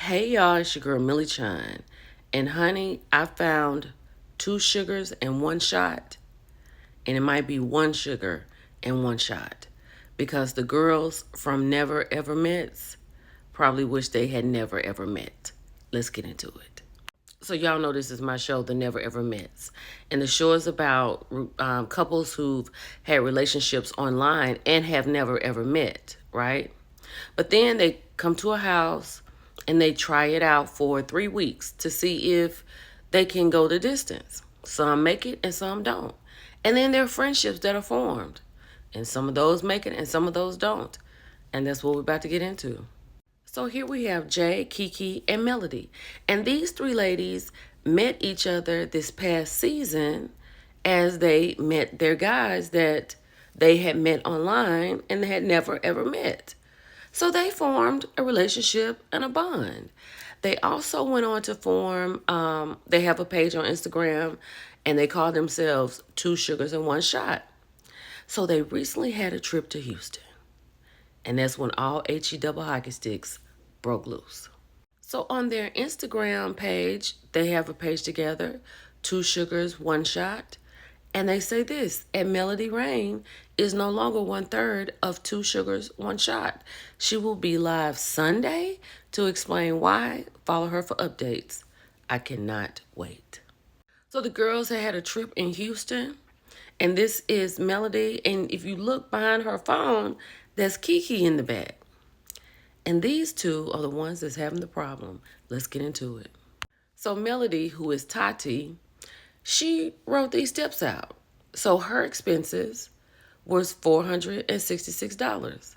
Hey y'all, it's your girl Millie Chun. And honey, I found two sugars and one shot. And it might be one sugar and one shot. Because the girls from Never Ever Met's probably wish they had never ever met. Let's get into it. So y'all know this is my show, The Never Ever Met's. And the show is about couples who've had relationships online and have never ever met, right? But then they come to a house and they try it out for 3 weeks to see if they can go the distance. Some make it and some don't. And then there are friendships that are formed. And some of those make it and some of those don't. And that's what we're about to get into. So here we have Jay, Kiki, and Melody. And these three ladies met each other this past season as they met their guys that they had met online and had never ever met. So they formed a relationship and a bond. They also went on to form, they have a page on Instagram and they call themselves Two Sugars and One Shot. So they recently had a trip to Houston. And that's when all HE double hockey sticks broke loose. So on their Instagram page, they have a page together, Two Sugars, One Shot. And they say this, and Melody Rain is no longer 1/3 of Two Sugars, One Shot. She will be live Sunday to explain why. Follow her for updates. I cannot wait. So the girls had a trip in Houston, and this is Melody. And if you look behind her phone, there's Kiki in the back. And these two are the ones that's having the problem. Let's get into it. So Melody, who is Tati, she wrote these steps out. So her expenses was $466.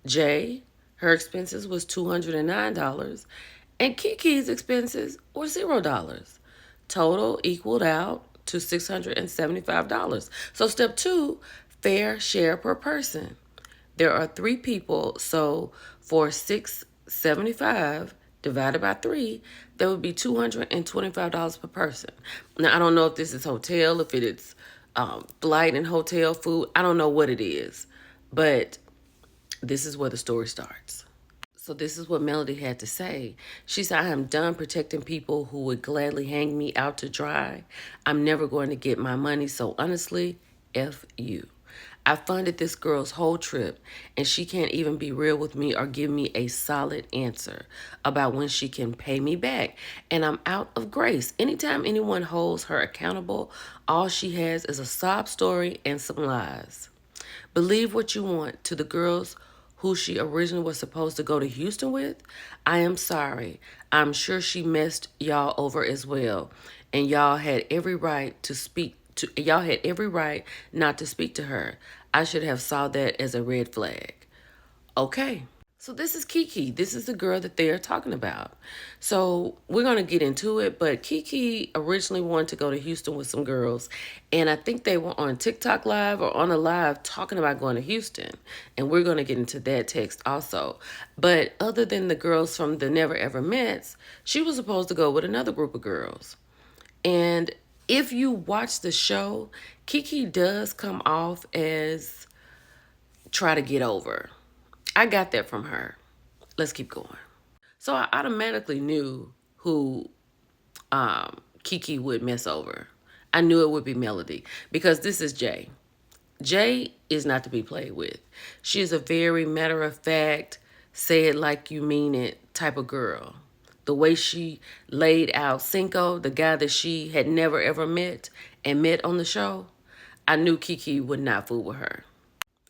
Jay, her expenses was $209. And Kiki's expenses were $0. Total equaled out to $675. So step two, fair share per person. There are three people, so for $675 divided by 3, that would be $225 per person. Now, I don't know if this is hotel, if it is flight and hotel food. I don't know what it is, but this is where the story starts. So this is what Melody had to say. She said, I am done protecting people who would gladly hang me out to dry. I'm never going to get my money, so honestly, F you. I funded this girl's whole trip, and she can't even be real with me or give me a solid answer about when she can pay me back. And I'm out of grace. Anytime anyone holds her accountable, all she has is a sob story and some lies. Believe what you want. To the girls who she originally was supposed to go to Houston with, I am sorry. I'm sure she messed y'all over as well. And y'all had every right y'all had every right not to speak to her. I should have saw that as a red flag. Okay. So this is Kiki. This is the girl that they are talking about. So we're going to get into it, but Kiki originally wanted to go to Houston with some girls, and I think they were on TikTok Live or on a live talking about going to Houston, and we're going to get into that text also. But other than the girls from the Never Ever Mets, she was supposed to go with another group of girls. And if you watch the show, Kiki does come off as try to get over. I got that from her. Let's keep going. So I automatically knew who Kiki would mess over. I knew it would be Melody because this is Jay. Jay is not to be played with. She is a very matter of fact, say it like you mean it type of girl. The way she laid out Cinco, the guy that she had never ever met and met on the show, I knew Kiki would not fool with her.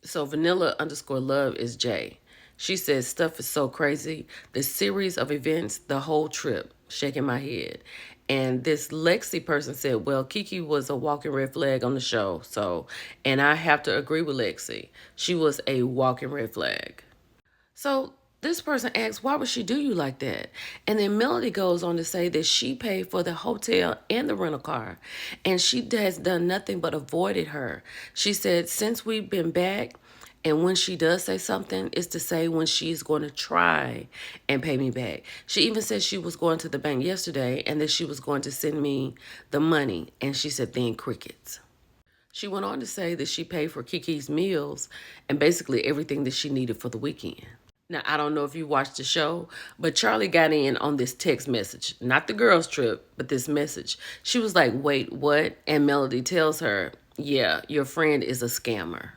So Vanilla_Love is Jay. She says stuff is so crazy. The series of events, the whole trip, shaking my head. And this Lexi person said, well, Kiki was a walking red flag on the show. And I have to agree with Lexi. She was a walking red flag. So this person asks, why would she do you like that? And then Melody goes on to say that she paid for the hotel and the rental car, and she has done nothing but avoided her. She said, since we've been back, and when she does say something, it's to say when she's going to try and pay me back. She even said she was going to the bank yesterday and that she was going to send me the money. And she said, then crickets. She went on to say that she paid for Kiki's meals and basically everything that she needed for the weekend. Now, I don't know if you watched the show, but Charlie got in on this text message. Not the girls' trip, but this message. She was like, wait, what? And Melody tells her, yeah, your friend is a scammer.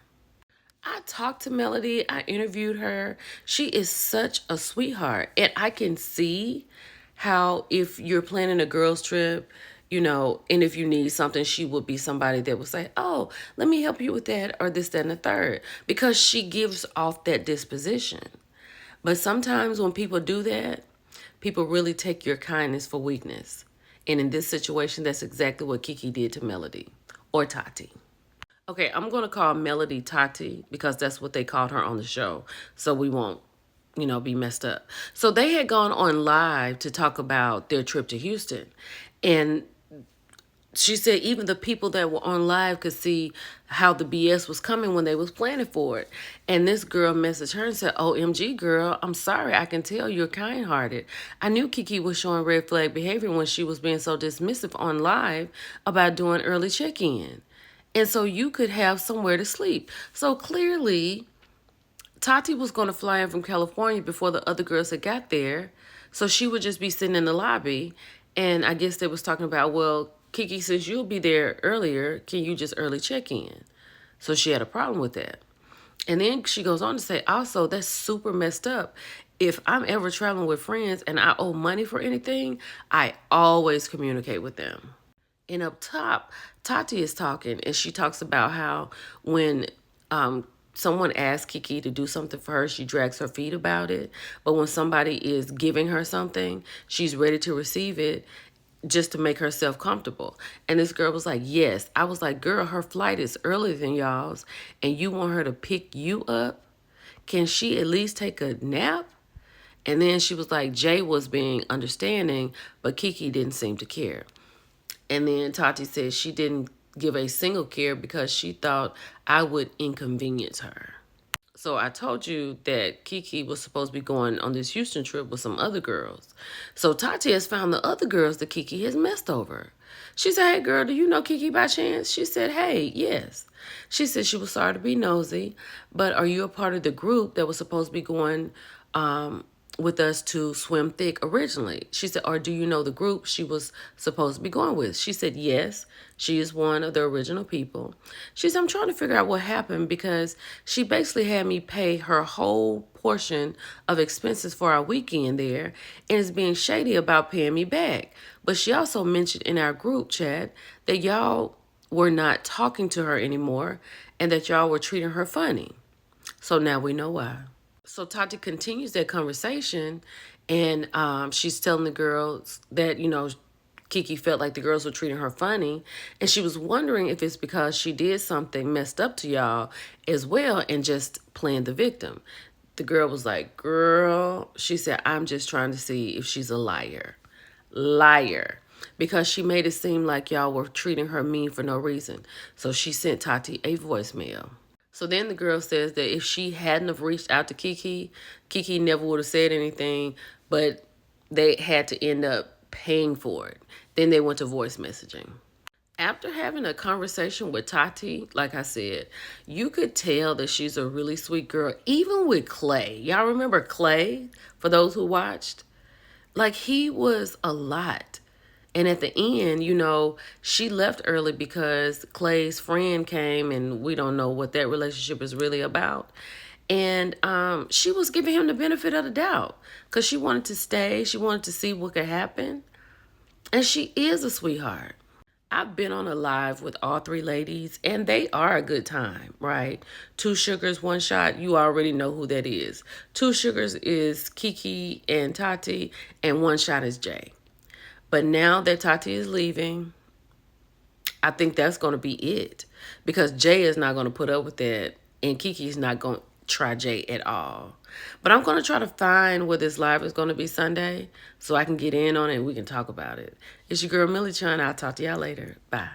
I talked to Melody. I interviewed her. She is such a sweetheart. And I can see how if you're planning a girls' trip, and if you need something, she would be somebody that would say, oh, let me help you with that or this, that, and the third. Because she gives off that disposition. But sometimes when people do that, people really take your kindness for weakness. And in this situation, that's exactly what Kiki did to Melody or Tati. Okay, I'm going to call Melody Tati because that's what they called her on the show. So we won't, be messed up. So they had gone on live to talk about their trip to Houston. And she said even the people that were on live could see how the BS was coming when they was planning for it. And this girl messaged her and said, OMG, girl, I'm sorry. I can tell you're kind-hearted. I knew Kiki was showing red flag behavior when she was being so dismissive on live about doing early check-in. And so you could have somewhere to sleep. So clearly, Tati was going to fly in from California before the other girls had got there. So she would just be sitting in the lobby. And I guess they was talking about, well, Kiki, since you'll be there earlier, can you just early check in? So she had a problem with that. And then she goes on to say, also, that's super messed up. If I'm ever traveling with friends and I owe money for anything, I always communicate with them. And up top, Tati is talking, and she talks about how when someone asks Kiki to do something for her, she drags her feet about it. But when somebody is giving her something, she's ready to receive it just to make herself comfortable. And this girl was like, yes. I was like, girl, her flight is earlier than y'all's, and you want her to pick you up? Can she at least take a nap? And then she was like, Jay was being understanding, but Kiki didn't seem to care. And then Tati said she didn't give a single care because she thought I would inconvenience her. So I told you that Kiki was supposed to be going on this Houston trip with some other girls. So Tati has found the other girls that Kiki has messed over. She said, hey, girl, do you know Kiki by chance? She said, hey, yes. She said she was sorry to be nosy, but are you a part of the group that was supposed to be going with us to Swim Thick originally? She said, or do you know the group she was supposed to be going with? She said, yes, she is one of the original people. She said, I'm trying to figure out what happened because she basically had me pay her whole portion of expenses for our weekend there and is being shady about paying me back. But she also mentioned in our group chat that y'all were not talking to her anymore and that y'all were treating her funny. So now we know why. So Tati continues that conversation, and she's telling the girls that, Kiki felt like the girls were treating her funny, and she was wondering if it's because she did something messed up to y'all as well and just playing the victim. The girl was like, girl, she said, I'm just trying to see if she's a liar. Liar. Because she made it seem like y'all were treating her mean for no reason. So she sent Tati a voicemail. So then the girl says that if she hadn't have reached out to Kiki, Kiki never would have said anything, but they had to end up paying for it. Then they went to voice messaging. After having a conversation with Tati, like I said, you could tell that she's a really sweet girl, even with Clay. Y'all remember Clay, for those who watched? Like, he was a lot. And at the end, she left early because Clay's friend came, and we don't know what that relationship is really about. And she was giving him the benefit of the doubt because she wanted to stay. She wanted to see what could happen. And she is a sweetheart. I've been on a live with all three ladies, and they are a good time, right? Two Sugars, One Shot, you already know who that is. Two Sugars is Kiki and Tati, and One Shot is Jay. But now that Tati is leaving, I think that's going to be it. Because Jay is not going to put up with that, and Kiki's not going to try Jay at all. But I'm going to try to find where this live is going to be Sunday so I can get in on it and we can talk about it. It's your girl, Millie Chun. I'll talk to y'all later. Bye.